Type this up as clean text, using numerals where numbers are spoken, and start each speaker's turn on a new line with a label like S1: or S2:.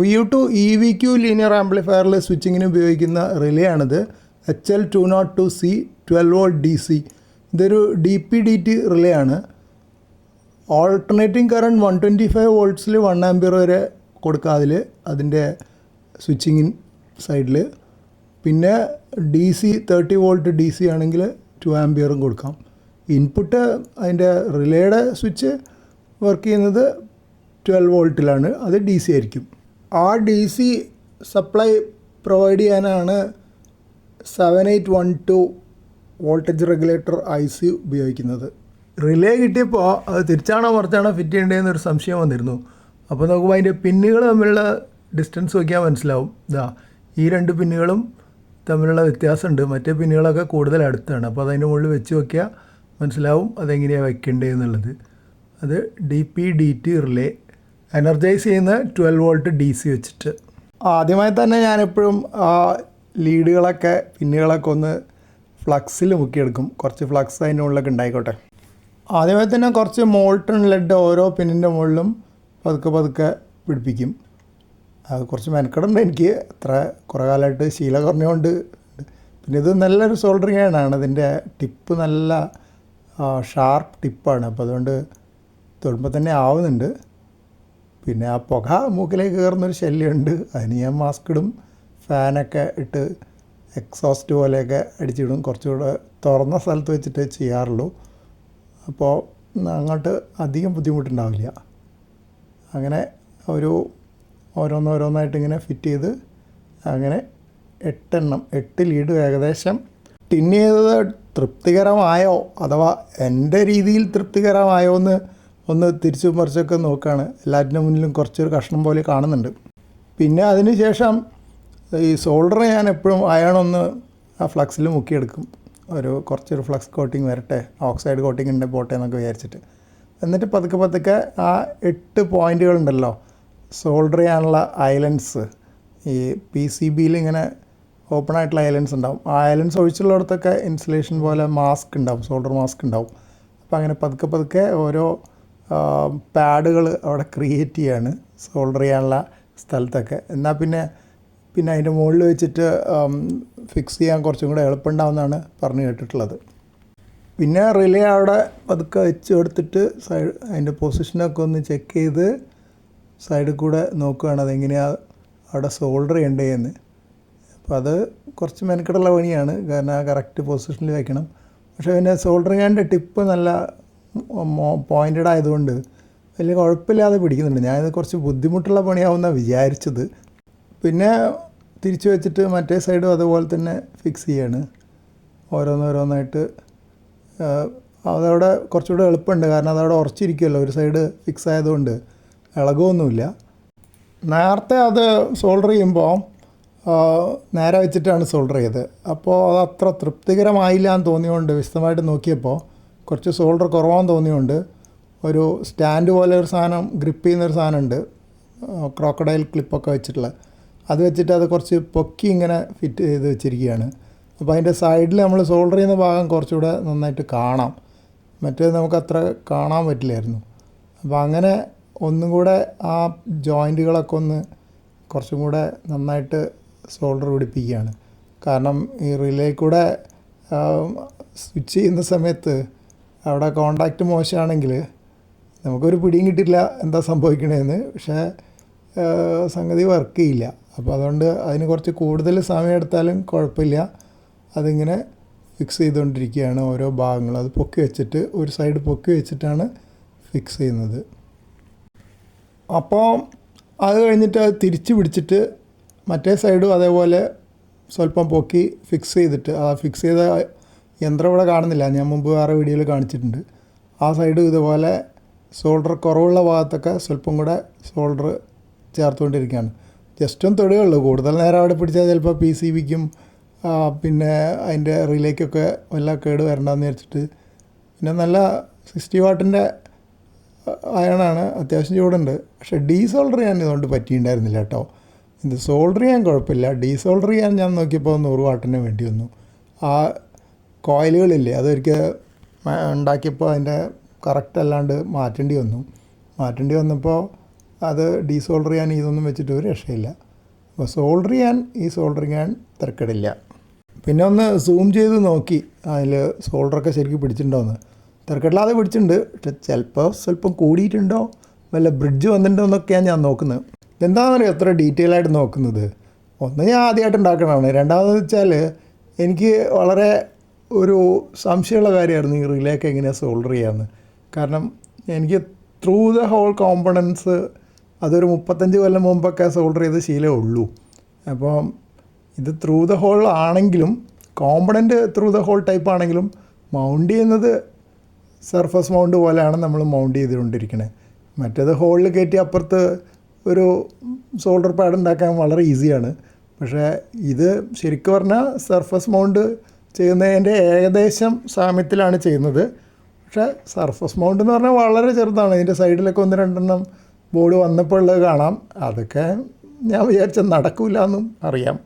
S1: VU2 EVQ linear ആംപ്ലിഫയറിൽ സ്വിച്ചിങ്ങിന് ഉപയോഗിക്കുന്ന relay ആണിത്. HL202C 12 volt DC. ഇതൊരു DP/DT റിലേ ആണ്. ഓൾട്ടർനേറ്റിംഗ് കറണ്ട് 125 വോൾട്ട്സിൽ 1 ആംപിയർ വരെ കൊടുക്കുക അതിൻ്റെ സ്വിച്ചിങ്ങിൻ സൈഡിൽ. പിന്നെ DC 30 വോൾട്ട് DC ആണെങ്കിൽ 2 ആംപിയറും കൊടുക്കാം. ഇൻപുട്ട് അതിൻ്റെ റിലേയുടെ സ്വിച്ച് വർക്ക് ചെയ്യുന്നത് 12 വോൾട്ടിലാണ്. അത് DC ആയിരിക്കും. ആ DC സപ്ലൈ പ്രൊവൈഡ് ചെയ്യാനാണ് 7812 വോൾട്ടേജ് റെഗുലേറ്റർ IC ഉപയോഗിക്കുന്നത്. റിലേ കിട്ടിയപ്പോൾ അത് തിരിച്ചാണോ മറിച്ചാണോ ഫിറ്റ് ചെയ്യേണ്ടതെന്നൊരു സംശയം വന്നിരുന്നു. അപ്പോൾ നോക്കുമ്പോൾ അതിൻ്റെ പിന്നുകൾ തമ്മിലുള്ള ഡിസ്റ്റൻസ് നോക്കിയാൽ മനസ്സിലാവും. ഈ 2 പിന്നുകളും തമ്മിലുള്ള വ്യത്യാസമുണ്ട്. മറ്റേ പിന്നുകളൊക്കെ കൂടുതൽ അടുത്താണ്. അപ്പോൾ അതിൻ്റെ മുകളിൽ വെച്ച് നോക്കിയാൽ മനസ്സിലാവും അതെങ്ങനെയാണ് വയ്ക്കേണ്ടതെന്നുള്ളത്. അത് DP/DT റിലേ എനർജൈസ് ചെയ്യുന്ന 12 വോൾട്ട് DC വെച്ചിട്ട്. ആദ്യമായി തന്നെ ഞാനെപ്പോഴും ലീഡുകളൊക്കെ പിന്നുകളൊക്കെ ഒന്ന് ഫ്ലക്സിൽ മുക്കിയെടുക്കും. കുറച്ച് ഫ്ലക്സ് അതിൻ്റെ മുകളിലൊക്കെ ഉണ്ടായിക്കോട്ടെ. ആദ്യമായി തന്നെ കുറച്ച് മോൾട്ടൺ ലെഡ് ഓരോ പിന്നിൻ്റെ മുകളിലും പതുക്കെ പിടിപ്പിക്കും. അത് കുറച്ച് മെനക്കെടുണ്ട് എനിക്ക്. അത്ര കുറേ കാലമായിട്ട് ശീലം കുറഞ്ഞുകൊണ്ട്. പിന്നെ ഇത് നല്ലൊരു സോൾഡറിങ് ആണ്. അതിൻ്റെ ടിപ്പ് നല്ല ഷാർപ്പ് ടിപ്പാണ്. അപ്പോൾ അതുകൊണ്ട് തൊടുമ്പോൾ തന്നെ ആവുന്നുണ്ട്. പിന്നെ ആ പുക മൂക്കിലേക്ക് കയറുന്നൊരു ശല്യമുണ്ട്. അതിന് ഞാൻ മാസ്ക് ഇടും, ഫാനൊക്കെ ഇട്ട് എക്സോസ്റ്റ് പോലെയൊക്കെ അടിച്ചിടും. കുറച്ചുകൂടെ തുറന്ന സ്ഥലത്ത് വെച്ചിട്ട് ചെയ്യാറുള്ളൂ. അപ്പോൾ അങ്ങോട്ട് അധികം ബുദ്ധിമുട്ടുണ്ടാവില്ല. അങ്ങനെ ഓരോന്നായിട്ട് ഇങ്ങനെ ഫിറ്റ് ചെയ്ത് അങ്ങനെ 8 ലീഡ് ഏകദേശം ടിൻ ചെയ്തത് തൃപ്തികരമായോ, അഥവാ എൻ്റെ രീതിയിൽ തൃപ്തികരമായോ എന്ന് ഒന്ന് തിരിച്ചു മറിച്ചൊക്കെ നോക്കുകയാണ്. എല്ലാറ്റിൻ്റെ മുന്നിലും കുറച്ചൊരു കഷ്ണം പോലെ കാണുന്നുണ്ട്. പിന്നെ അതിന് ശേഷം ഈ സോൾഡർ ഞാൻ എപ്പോഴും അയണൊന്ന് ആ ഫ്ലക്സിൽ മുക്കിയെടുക്കും. കുറച്ചൊരു ഫ്ലക്സ് കോട്ടിങ് വരട്ടെ, ഓക്സൈഡ് കോട്ടിങ് ഉണ്ട് പോട്ടെ എന്നൊക്കെ വിചാരിച്ചിട്ട്. എന്നിട്ട് പതുക്കെ ആ 8 പോയിൻറ്റുകളുണ്ടല്ലോ സോൾഡർ ചെയ്യാനുള്ള ഐലൻഡ്സ്, ഈ PCBയിൽ ഇങ്ങനെ ഓപ്പൺ ആയിട്ടുള്ള ഐലൻഡ്സ് ഉണ്ടാവും. ആ ഐലൻഡ്സ് ഒഴിച്ചുള്ളിടത്തൊക്കെ ഇൻസുലേഷൻ പോലെ മാസ്ക് ഉണ്ടാവും, സോൾഡർ മാസ്ക് ഉണ്ടാവും. അപ്പോൾ അങ്ങനെ പതുക്കെ ഓരോ പാഡുകൾ അവിടെ ക്രിയേറ്റ് ചെയ്യാണ് സോൾഡർ ചെയ്യാനുള്ള സ്ഥലത്തൊക്കെ. എന്നാൽ പിന്നെ അതിൻ്റെ മുകളിൽ വെച്ചിട്ട് ഫിക്സ് ചെയ്യാൻ കുറച്ചും കൂടെ എളുപ്പമുണ്ടാവുമെന്നാണ് പറഞ്ഞു കേട്ടിട്ടുള്ളത്. പിന്നെ റിലേ അവിടെ പതുക്കെ വെച്ച് കൊടുത്തിട്ട് അതിൻ്റെ പൊസിഷനൊക്കെ ഒന്ന് ചെക്ക് ചെയ്ത് സൈഡിൽ കൂടെ നോക്കുകയാണ് അതെങ്ങനെയാണ് അവിടെ സോൾഡർ ചെയ്യേണ്ടതെന്ന്. അപ്പോൾ അത് കുറച്ച് മെനക്കെടുള്ള പണിയാണ്. കാരണം ആ കറക്റ്റ് പൊസിഷനിൽ വയ്ക്കണം. പക്ഷേ പിന്നെ സോൾഡർ ചെയ്യാൻ്റെ ടിപ്പ് നല്ല പോയിൻറ്റഡ് ആയതുകൊണ്ട് വലിയ കുഴപ്പമില്ലാതെ പിടിക്കുന്നുണ്ട്. ഞാനിത് കുറച്ച് ബുദ്ധിമുട്ടുള്ള പണിയാവുമെന്നാണ് വിചാരിച്ചത്. പിന്നെ തിരിച്ചു വെച്ചിട്ട് മറ്റേ സൈഡും അതുപോലെ തന്നെ ഫിക്സ് ചെയ്യാണ്. ഓരോന്നായിട്ട് അതവിടെ കുറച്ചുകൂടെ എളുപ്പമുണ്ട്. കാരണം അതവിടെ ഉറച്ചിരിക്കുമല്ലോ, ഒരു സൈഡ് ഫിക്സ് ആയതുകൊണ്ട് ഇളകുമൊന്നുമില്ല. നേരത്തെ അത് സോൾഡർ ചെയ്യുമ്പോൾ നേരെ വെച്ചിട്ടാണ് സോൾഡർ ചെയ്തത്. അപ്പോൾ അത് അത്ര തൃപ്തികരമായില്ല എന്ന് തോന്നിയുകൊണ്ട് വിശദമായിട്ട് നോക്കിയപ്പോൾ കുറച്ച് സോൾഡർ കുറവാന്ന് തോന്നിയുകൊണ്ട് ഒരു സ്റ്റാൻഡ് പോലെ ഒരു സാധനം, ഗ്രിപ്പ് ചെയ്യുന്നൊരു സാധനമുണ്ട്, ക്രോക്കഡൈൽ ക്ലിപ്പൊക്കെ വെച്ചിട്ടുള്ള, അത് വെച്ചിട്ട് അത് കുറച്ച് പൊക്കി ഇങ്ങനെ ഫിറ്റ് ചെയ്ത് വെച്ചിരിക്കുകയാണ്. അപ്പോൾ അതിൻ്റെ സൈഡിൽ നമ്മൾ സോൾഡർ ചെയ്യുന്ന ഭാഗം കുറച്ചുകൂടെ നന്നായിട്ട് കാണാം. മറ്റേത് നമുക്കത്ര കാണാൻ പറ്റില്ലായിരുന്നു. അപ്പോൾ അങ്ങനെ ഒന്നും കൂടെ ആ ജോയിൻറ്റുകളൊക്കെ ഒന്ന് കുറച്ചും കൂടെ നന്നായിട്ട് സോൾഡർ പിടിപ്പിക്കുകയാണ്. കാരണം ഈ റിലേ കൂടെ സ്വിച്ച് ചെയ്യുന്ന സമയത്ത് അവിടെ കോണ്ടാക്റ്റ് മോശമാണെങ്കിൽ നമുക്കൊരു പിടിയും കിട്ടില്ല എന്താ സംഭവിക്കണതെന്ന്. പക്ഷേ സംഗതി വർക്ക് ചെയ്യില്ല. അപ്പോൾ അതുകൊണ്ട് അതിന് കുറച്ച് കൂടുതൽ സമയം എടുത്താലും കുഴപ്പമില്ല. അതിങ്ങനെ ഫിക്സ് ചെയ്തുകൊണ്ടിരിക്കുകയാണ് ഓരോ ഭാഗങ്ങളും. അത് പൊക്കി വെച്ചിട്ട് ഒരു സൈഡ് പൊക്കി വെച്ചിട്ടാണ് ഫിക്സ് ചെയ്യുന്നത്. അപ്പോൾ അത് കഴിഞ്ഞിട്ട് അത് തിരിച്ച് പിടിച്ചിട്ട് മറ്റേ സൈഡും അതേപോലെ സ്വല്പം പൊക്കി ഫിക്സ് ചെയ്തിട്ട്, ആ ഫിക്സ് ചെയ്ത യന്ത്രം ഇവിടെ കാണുന്നില്ല, ഞാൻ മുമ്പ് വേറെ വീഡിയോയിൽ കാണിച്ചിട്ടുണ്ട്. ആ സൈഡ് ഇതുപോലെ സോൾഡർ കുറവുള്ള ഭാഗത്തൊക്കെ സ്വല്പം കൂടെ സോൾഡർ ചേർത്തുകൊണ്ടിരിക്കുകയാണ്. ജസ്റ്റ് ഒന്ന് തൊടുകയുള്ളൂ. കൂടുതൽ നേരം അവിടെ പിടിച്ചാൽ ചിലപ്പോൾ PCBക്കും പിന്നെ അതിൻ്റെ റിലേക്കൊക്കെ വല്ല കേട് വരണ്ടെന്ന് വിചാരിച്ചിട്ട്. പിന്നെ നല്ല 60 വാട്ടിൻ്റെ അയണാണ്, അത്യാവശ്യം ചൂടുണ്ട്. പക്ഷേ ഡീസോൾഡർ ചെയ്യാൻ ഇതുകൊണ്ട് പറ്റിയിട്ടുണ്ടായിരുന്നില്ല കേട്ടോ. ഇത് സോൾഡർ ചെയ്യാൻ കുഴപ്പമില്ല, ഡീസോൾഡർ ചെയ്യാൻ ഞാൻ നോക്കിയപ്പോൾ 100 വാട്ടിന് വേണ്ടി വന്നു. ആ കോയിലുകളില്ലേ, അതൊരിക്കൽ ഉണ്ടാക്കിയപ്പോൾ അതിൻ്റെ കറക്റ്റ് അല്ലാണ്ട് മാറ്റേണ്ടി വന്നപ്പോൾ അത് ഡീസോൾഡർ ചെയ്യാൻ ഇതൊന്നും വെച്ചിട്ട് ഒരു രക്ഷയില്ല. അപ്പോൾ സോൾഡർ ചെയ്യാൻ ഈ സോൾഡറിങ് ആൻ തിരക്കടില്ല. പിന്നെ ഒന്ന് സൂം ചെയ്ത് നോക്കി അതിൽ സോൾഡറൊക്കെ ശരിക്കും പിടിച്ചിട്ടുണ്ടോയെന്ന്. തിരക്കടില്ലാതെ പിടിച്ചിട്ടുണ്ട്. പക്ഷെ ചിലപ്പോൾ സ്വല്പം കൂടിയിട്ടുണ്ടോ വല്ല ബ്രിഡ്ജ് വന്നിട്ടുണ്ടോ എന്നൊക്കെയാണ് ഞാൻ നോക്കുന്നത്. എന്താണെന്നറിയോ എത്ര ഡീറ്റെയിൽ ആയിട്ട് നോക്കുന്നത്? ഒന്ന് ഞാൻ ആദ്യമായിട്ട് ഉണ്ടാക്കണതാണ്. രണ്ടാമതെന്ന് വെച്ചാൽ എനിക്ക് വളരെ ഒരു സംശയമുള്ള കാര്യമായിരുന്നു ഈ റിലേക്ക് എങ്ങനെയാണ് സോൾഡർ ചെയ്യാമെന്ന്. കാരണം എനിക്ക് ത്രൂ ദ ഹോൾ കോമ്പണൻസ് അതൊരു 35 കൊല്ലം മുമ്പൊക്കെ സോൾഡർ ചെയ്ത് ശീലമേ ഉള്ളൂ. അപ്പോൾ ഇത് ത്രൂ ദ ഹോൾ ആണെങ്കിലും component through the hole type ആണെങ്കിലും മൗണ്ട് ചെയ്യുന്നത് സർഫസ് മൗണ്ട് പോലെയാണ് നമ്മൾ മൗണ്ട് ചെയ്തുകൊണ്ടിരിക്കുന്നത്. മറ്റേത് ഹോളിൽ കയറ്റി അപ്പുറത്ത് ഒരു സോൾഡർ പാഡ് ഉണ്ടാക്കാൻ വളരെ ഈസിയാണ്. പക്ഷേ ഇത് ശരിക്കും പറഞ്ഞാൽ സർഫസ് മൗണ്ട് ചെയ്യുന്നതിൻ്റെ ഏകദേശം സാമ്യത്തിലാണ് ചെയ്യുന്നത്. പക്ഷേ സർഫസ് മൗണ്ട് എന്ന് പറഞ്ഞാൽ വളരെ ചെറുതാണ്. ഇതിൻ്റെ സൈഡിലൊക്കെ 1-2 ബോർഡ് വന്നപ്പോൾ ഉള്ളത് കാണാം. അതൊക്കെ ഞാൻ വിചാരിച്ച നടക്കില്ല എന്നും അറിയാം.